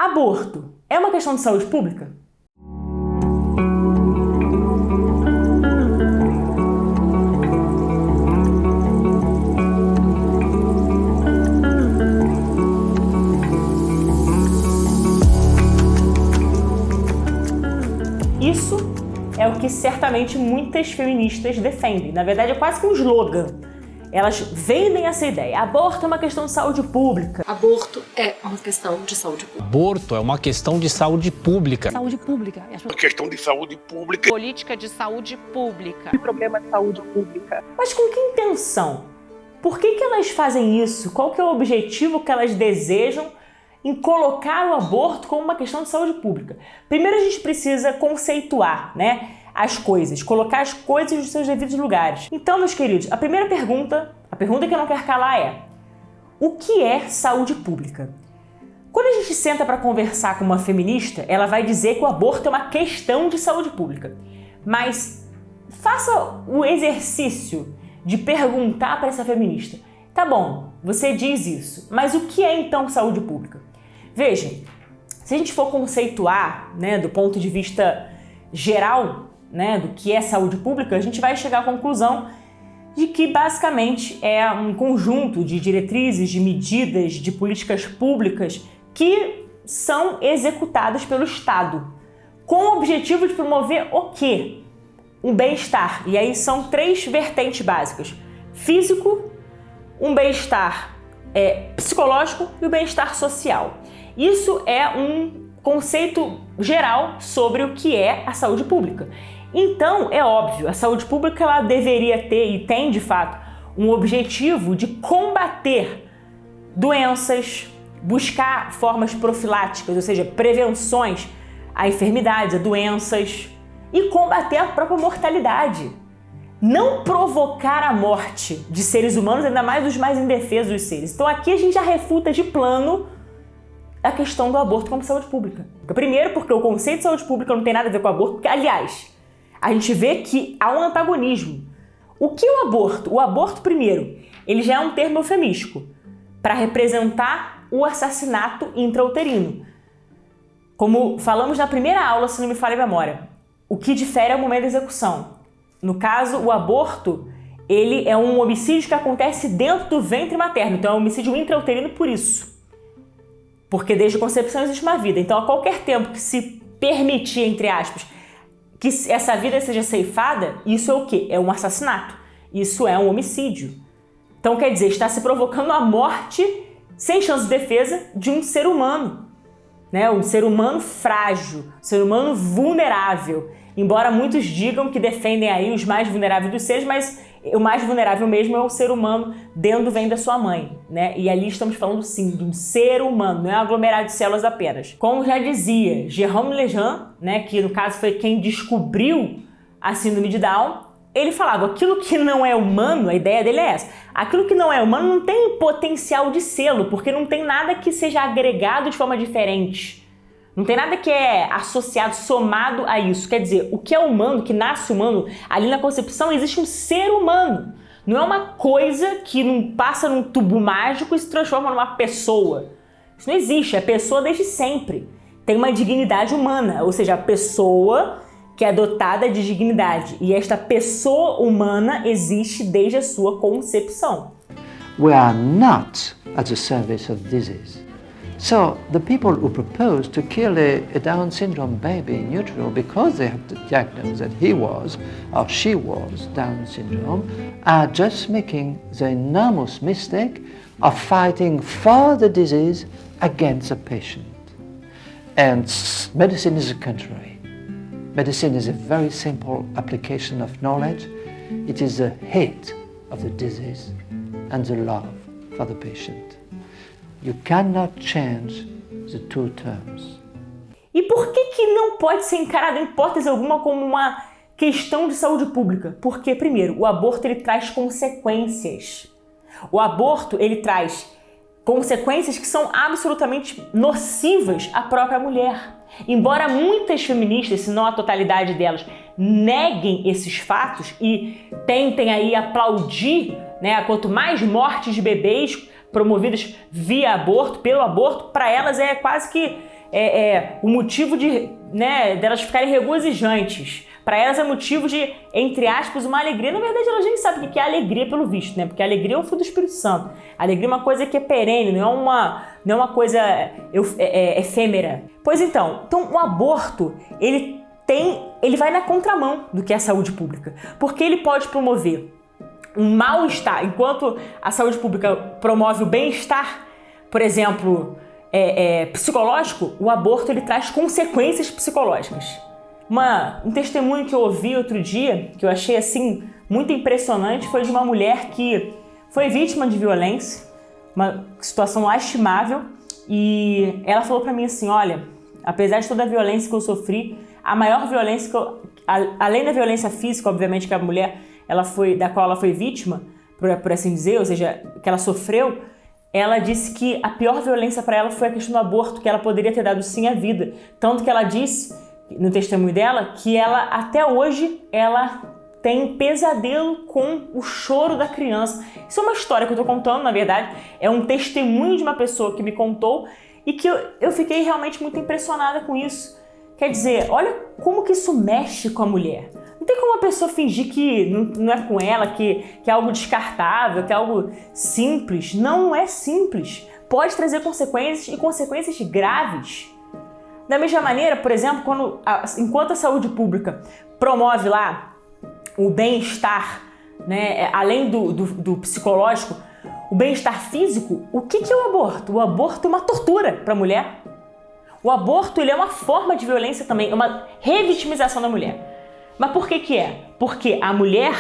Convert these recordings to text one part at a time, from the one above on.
Aborto é uma questão de saúde pública? Isso é o que certamente muitas feministas defendem. Na verdade, é quase que um slogan. Elas vendem essa ideia. Aborto é uma questão de saúde pública. Aborto é uma questão de saúde pública. Aborto é uma questão de saúde pública. Saúde pública. Uma questão de saúde pública. Política de saúde pública. E problema de saúde pública. Mas com que intenção? Por que elas fazem isso? Qual que é o objetivo que elas desejam em colocar o aborto como uma questão de saúde pública? Primeiro a gente precisa conceituar, né, as coisas, colocar as coisas nos seus devidos lugares. Então, meus queridos, a pergunta que eu não quero calar é: o que é saúde pública? Quando a gente senta para conversar com uma feminista, ela vai dizer que o aborto é uma questão de saúde pública. Mas faça o exercício de perguntar para essa feminista: tá bom, você diz isso, mas o que é então saúde pública? Veja, se a gente for conceituar, né, do ponto de vista geral, né, do que é saúde pública, a gente vai chegar à conclusão de que basicamente é um conjunto de diretrizes, de medidas, de políticas públicas que são executadas pelo Estado, com o objetivo de promover o quê? Um bem-estar. E aí são 3 vertentes básicas: físico, um bem-estar psicológico e o bem-estar social. Isso é um conceito geral sobre o que é a saúde pública. Então, é óbvio, a saúde pública ela deveria ter, e tem de fato, um objetivo de combater doenças, buscar formas profiláticas, ou seja, prevenções a enfermidades, a doenças, e combater a própria mortalidade. Não provocar a morte de seres humanos, ainda mais dos mais indefesos dos seres. Então aqui a gente já refuta de plano a questão do aborto como saúde pública. Primeiro, porque o conceito de saúde pública não tem nada a ver com o aborto, porque, aliás, a gente vê que há um antagonismo. O que é o aborto? O aborto, primeiro, ele já é um termo eufemístico para representar o assassinato intrauterino. Como falamos na primeira aula, se não me falha a memória, o que difere é o momento da execução. No caso, o aborto, ele é um homicídio que acontece dentro do ventre materno, então é um homicídio intrauterino por isso. Porque desde a concepção existe uma vida. Então, a qualquer tempo que se permitir, entre aspas, que essa vida seja ceifada, isso é o quê? É um assassinato. Isso é um homicídio. Então, quer dizer, está se provocando a morte sem chance de defesa de um ser humano, né? Um ser humano frágil, um ser humano vulnerável. Embora muitos digam que defendem aí os mais vulneráveis dos seres, mas o mais vulnerável mesmo é o ser humano dentro do ventre da sua mãe, né? E ali estamos falando, sim, de um ser humano, não é um aglomerado de células apenas. Como já dizia Jérôme Lejeune, né, que no caso foi quem descobriu a síndrome de Down, ele falava: aquilo que não é humano, a ideia dele é essa, aquilo que não é humano não tem potencial de sê-lo, porque não tem nada que seja agregado de forma diferente. Não tem nada que é associado, somado a isso. Quer dizer, o que é humano, que nasce humano, ali na concepção existe um ser humano. Não é uma coisa que não passa num tubo mágico e se transforma numa pessoa. Isso não existe, é pessoa desde sempre. Tem uma dignidade humana, ou seja, a pessoa que é dotada de dignidade. E esta pessoa humana existe desde a sua concepção. We are not at the service of disease. So the people who propose to kill a Down syndrome baby in utero because they have diagnosed that he was or she was Down syndrome are just making the enormous mistake of fighting for the disease against the patient. And medicine is the contrary. Medicine is a very simple application of knowledge. It is the hate of the disease and the love for the patient. You cannot change the two terms. E por que não pode ser encarado em hipótese alguma como uma questão de saúde pública? Porque, primeiro, o aborto ele traz consequências. O aborto ele traz consequências que são absolutamente nocivas à própria mulher. Embora muitas feministas, se não a totalidade delas, neguem esses fatos e tentem aí aplaudir, né, quanto mais mortes de bebês promovidas via aborto, pelo aborto, para elas é quase que o motivo de, né, delas ficarem regozijantes. Para elas é motivo de, entre aspas, uma alegria. Na verdade, elas nem sabem o que é alegria pelo visto, né? Porque a alegria é o fruto do Espírito Santo. A alegria é uma coisa que é perene, não é uma coisa efêmera. Pois então o aborto, ele vai na contramão do que é a saúde pública. Porque ele pode promover um mal-estar, enquanto a saúde pública promove o bem-estar, por exemplo, psicológico, o aborto ele traz consequências psicológicas. Um testemunho que eu ouvi outro dia, que eu achei assim muito impressionante, foi de uma mulher que foi vítima de violência, uma situação lastimável, e ela falou pra mim assim: olha, apesar de toda a violência que eu sofri, a maior violência além da violência física, obviamente, que a mulher da qual ela foi vítima, por assim dizer, ou seja, que ela sofreu, ela disse que a pior violência para ela foi a questão do aborto, que ela poderia ter dado sim à vida. Tanto que ela disse, no testemunho dela, que ela, até hoje, ela tem pesadelo com o choro da criança. Isso é uma história que eu tô contando, na verdade, é um testemunho de uma pessoa que me contou e que eu fiquei realmente muito impressionada com isso. Quer dizer, olha como que isso mexe com a mulher. Não tem como a pessoa fingir que não é com ela, que é algo descartável, que é algo simples. Não é simples. Pode trazer consequências e consequências graves. Da mesma maneira, por exemplo, enquanto a saúde pública promove lá o bem-estar, né, além do psicológico, o bem-estar físico, o que é o aborto? O aborto é uma tortura para a mulher. O aborto ele é uma forma de violência também, é uma revitimização da mulher. Mas por que é? Porque a mulher,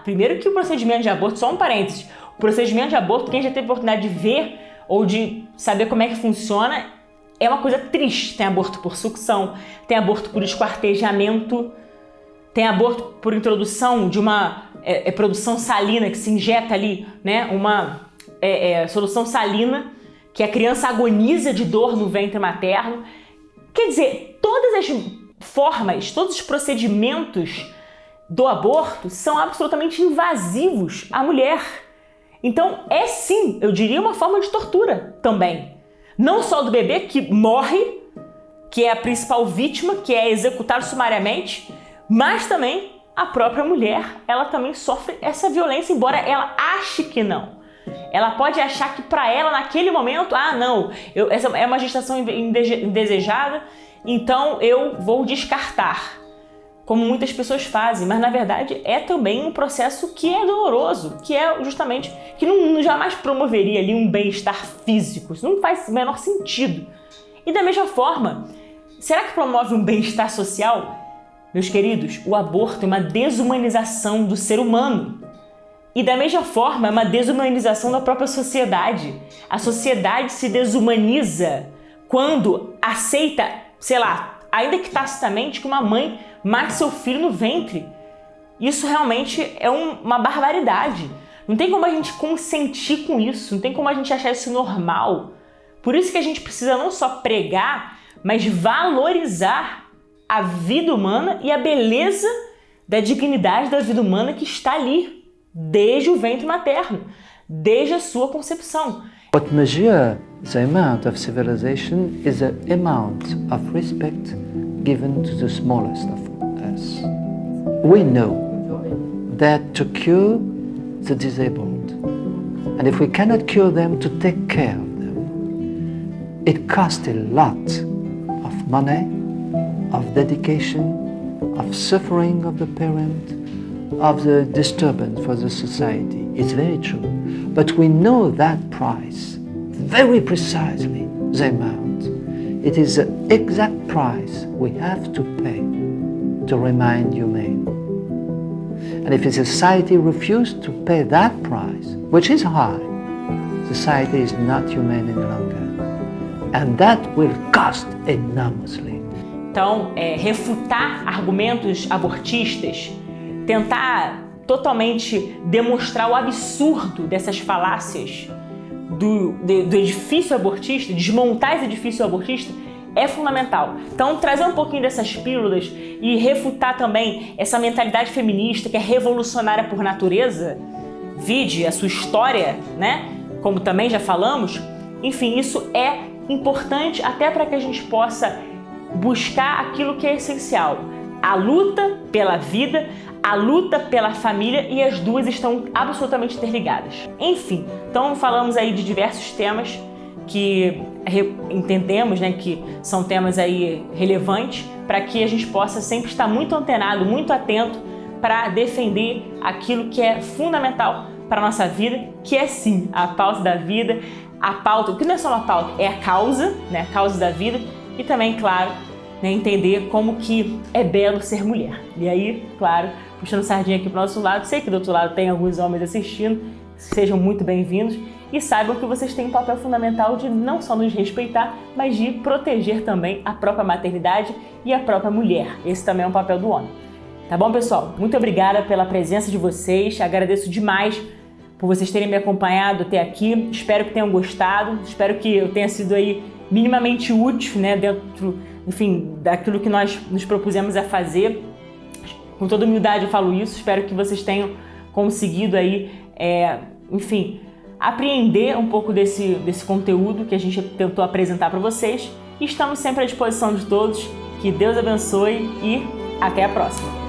primeiro que o procedimento de aborto, só um parênteses, o procedimento de aborto, quem já teve a oportunidade de ver ou de saber como é que funciona, é uma coisa triste. Tem aborto por sucção, tem aborto por esquartejamento, tem aborto por introdução de uma produção salina que se injeta ali, né, uma solução salina, que a criança agoniza de dor no ventre materno. Quer dizer, todas as formas, todos os procedimentos do aborto são absolutamente invasivos à mulher. Então, sim, eu diria uma forma de tortura também. Não só do bebê que morre, que é a principal vítima, que é executado sumariamente, mas também a própria mulher, ela também sofre essa violência, embora ela ache que não. Ela pode achar que para ela, naquele momento, essa é uma gestação indesejada, então eu vou descartar, como muitas pessoas fazem, mas na verdade é também um processo que é doloroso, que é justamente, que não jamais promoveria ali um bem-estar físico, isso não faz o menor sentido. E da mesma forma, será que promove um bem-estar social? Meus queridos, o aborto é uma desumanização do ser humano. E da mesma forma, é uma desumanização da própria sociedade. A sociedade se desumaniza quando aceita, sei lá, ainda que tacitamente, que uma mãe mate seu filho no ventre. Isso realmente é uma barbaridade. Não tem como a gente consentir com isso, não tem como a gente achar isso normal. Por isso que a gente precisa não só pregar, mas valorizar a vida humana e a beleza da dignidade da vida humana que está ali, desde o ventre materno, desde a sua concepção. What measures the amount of civilization is the amount of respect given to the smallest of us. We know that to cure the disabled, and if we cannot cure them, to take care of them, it costs a lot of money, of dedication, of suffering of the parent, of the disturbance for the society. It's very true. But we know that price, very precisely the amount. It is the exact price we have to pay to remain humane. And if a society refuses to pay that price, which is high, society is not humane any longer. And that will cost enormously. Então, refutar argumentos abortistas, tentar totalmente demonstrar o absurdo dessas falácias do edifício abortista, desmontar esse edifício abortista, é fundamental. Então, trazer um pouquinho dessas pílulas e refutar também essa mentalidade feminista que é revolucionária por natureza, vide a sua história, né? Como também já falamos, enfim, isso é importante até para que a gente possa buscar aquilo que é essencial. A luta pela vida, a luta pela família, e as duas estão absolutamente interligadas. Enfim, então falamos aí de diversos temas que entendemos, né, que são temas aí relevantes para que a gente possa sempre estar muito antenado, muito atento para defender aquilo que é fundamental para a nossa vida, que é sim a pauta da vida, a pauta, que não é só uma pauta, é a causa, né, a causa da vida, e também, claro, né, entender como que é belo ser mulher. E aí, claro, puxando sardinha aqui para o nosso lado, sei que do outro lado tem alguns homens assistindo, sejam muito bem-vindos e saibam que vocês têm um papel fundamental de não só nos respeitar, mas de proteger também a própria maternidade e a própria mulher. Esse também é um papel do homem. Tá bom, pessoal? Muito obrigada pela presença de vocês, agradeço demais por vocês terem me acompanhado até aqui, espero que tenham gostado, espero que eu tenha sido aí minimamente útil, né, dentro, enfim, daquilo que nós nos propusemos a fazer. Com toda humildade eu falo isso, espero que vocês tenham conseguido aí, enfim, apreender um pouco desse conteúdo que a gente tentou apresentar para vocês. E estamos sempre à disposição de todos, que Deus abençoe e até a próxima!